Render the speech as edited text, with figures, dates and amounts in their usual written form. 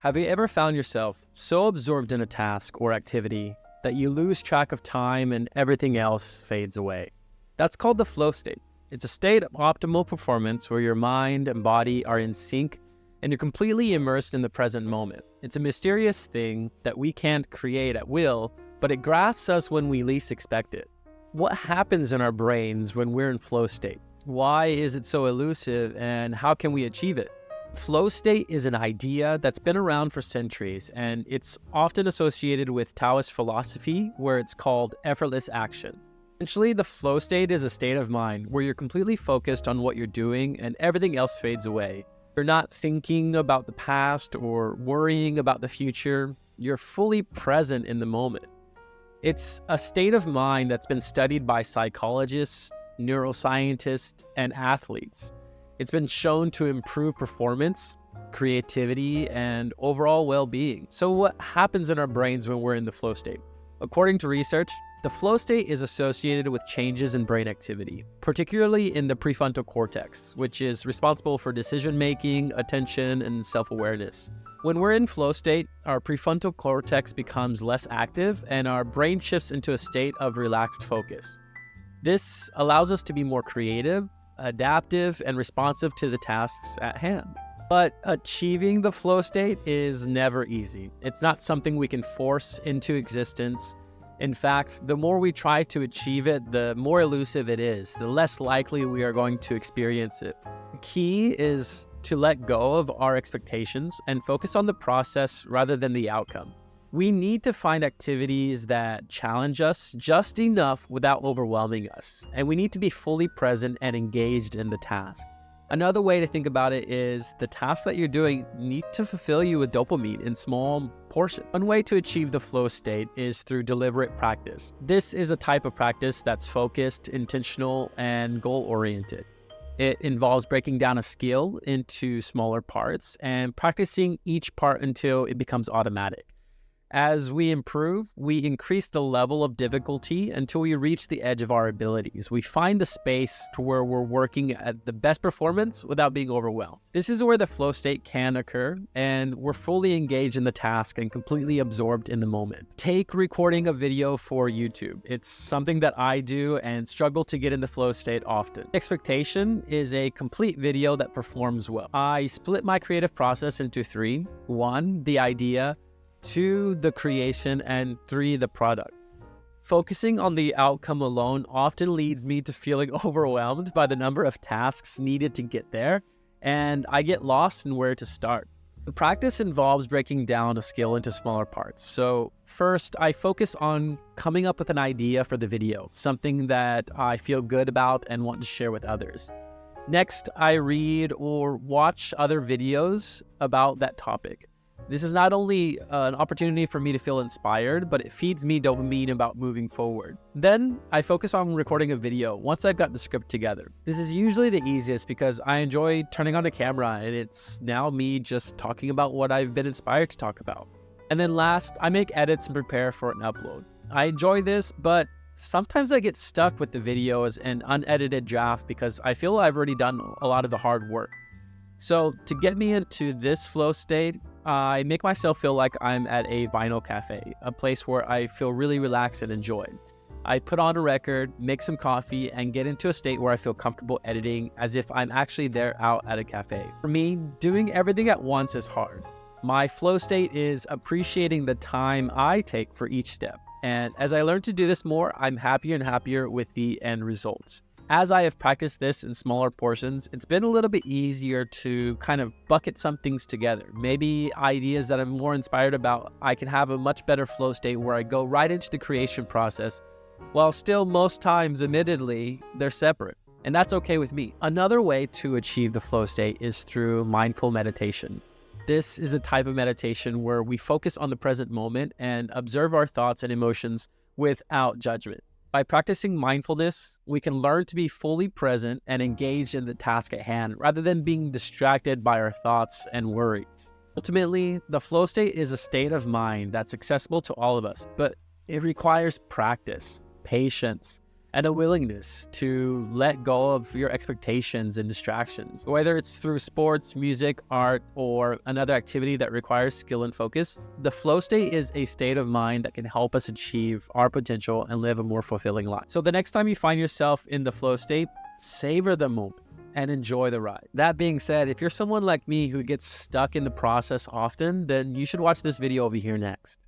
Have you ever found yourself so absorbed in a task or activity that you lose track of time and everything else fades away? That's called the flow state. It's a state of optimal performance where your mind and body are in sync and you're completely immersed in the present moment. It's a mysterious thing that we can't create at will, but it grasps us when we least expect it. What happens in our brains when we're in flow state? Why is it so elusive and how can we achieve it? Flow state is an idea that's been around for centuries, and it's often associated with Taoist philosophy, where it's called effortless action. Essentially, the flow state is a state of mind where you're completely focused on what you're doing and everything else fades away. You're not thinking about the past or worrying about the future. You're fully present in the moment. It's a state of mind that's been studied by psychologists, neuroscientists, and athletes. It's been shown to improve performance, creativity, and overall well-being. So what happens in our brains when we're in the flow state? According to research, the flow state is associated with changes in brain activity, particularly in the prefrontal cortex, which is responsible for decision-making, attention, and self-awareness. When we're in flow state, our prefrontal cortex becomes less active and our brain shifts into a state of relaxed focus. This allows us to be more creative, adaptive, and responsive to the tasks at hand. But achieving the flow state is never easy. It's not something we can force into existence. In fact, the more we try to achieve it, the more elusive it is, the less likely we are going to experience it. The key is to let go of our expectations and focus on the process rather than the outcome. We need to find activities that challenge us just enough without overwhelming us, and we need to be fully present and engaged in the task. Another way to think about it is the tasks that you're doing need to fulfill you with dopamine in small portions. One way to achieve the flow state is through deliberate practice. This is a type of practice that's focused, intentional, and goal-oriented. It involves breaking down a skill into smaller parts and practicing each part until it becomes automatic. As we improve, we increase the level of difficulty until we reach the edge of our abilities. We find the space to where we're working at the best performance without being overwhelmed. This is where the flow state can occur, and we're fully engaged in the task and completely absorbed in the moment. Take recording a video for YouTube. It's something that I do and struggle to get in the flow state often. Expectation is a complete video that performs well. I split my creative process into three. 1, the idea. 2, the creation, and 3, the product. Focusing on the outcome alone often leads me to feeling overwhelmed by the number of tasks needed to get there, and I get lost in where to start. The practice involves breaking down a skill into smaller parts. So first, I focus on coming up with an idea for the video, something that I feel good about and want to share with others. Next, I read or watch other videos about that topic. This is not only an opportunity for me to feel inspired, but it feeds me dopamine about moving forward. Then I focus on recording a video once I've got the script together. This is usually the easiest because I enjoy turning on the camera and it's now me just talking about what I've been inspired to talk about. And then last, I make edits and prepare for an upload. I enjoy this, but sometimes I get stuck with the video as an unedited draft because I feel I've already done a lot of the hard work. So to get me into this flow state, I make myself feel like I'm at a vinyl cafe, a place where I feel really relaxed and enjoyed. I put on a record, make some coffee, and get into a state where I feel comfortable editing as if I'm actually there out at a cafe. For me, doing everything at once is hard. My flow state is appreciating the time I take for each step. And as I learn to do this more, I'm happier and happier with the end results. As I have practiced this in smaller portions, it's been a little bit easier to kind of bucket some things together. Maybe ideas that I'm more inspired about, I can have a much better flow state where I go right into the creation process, while still most times, admittedly, they're separate. And that's okay with me. Another way to achieve the flow state is through mindful meditation. This is a type of meditation where we focus on the present moment and observe our thoughts and emotions without judgment. By practicing mindfulness, we can learn to be fully present and engaged in the task at hand rather than being distracted by our thoughts and worries. Ultimately, the flow state is a state of mind that's accessible to all of us, but it requires practice, patience, and a willingness to let go of your expectations and distractions. Whether it's through sports, music, art, or another activity that requires skill and focus, the flow state is a state of mind that can help us achieve our potential and live a more fulfilling life. So the next time you find yourself in the flow state, savor the moment and enjoy the ride. That being said, if you're someone like me who gets stuck in the process often, then you should watch this video over here next.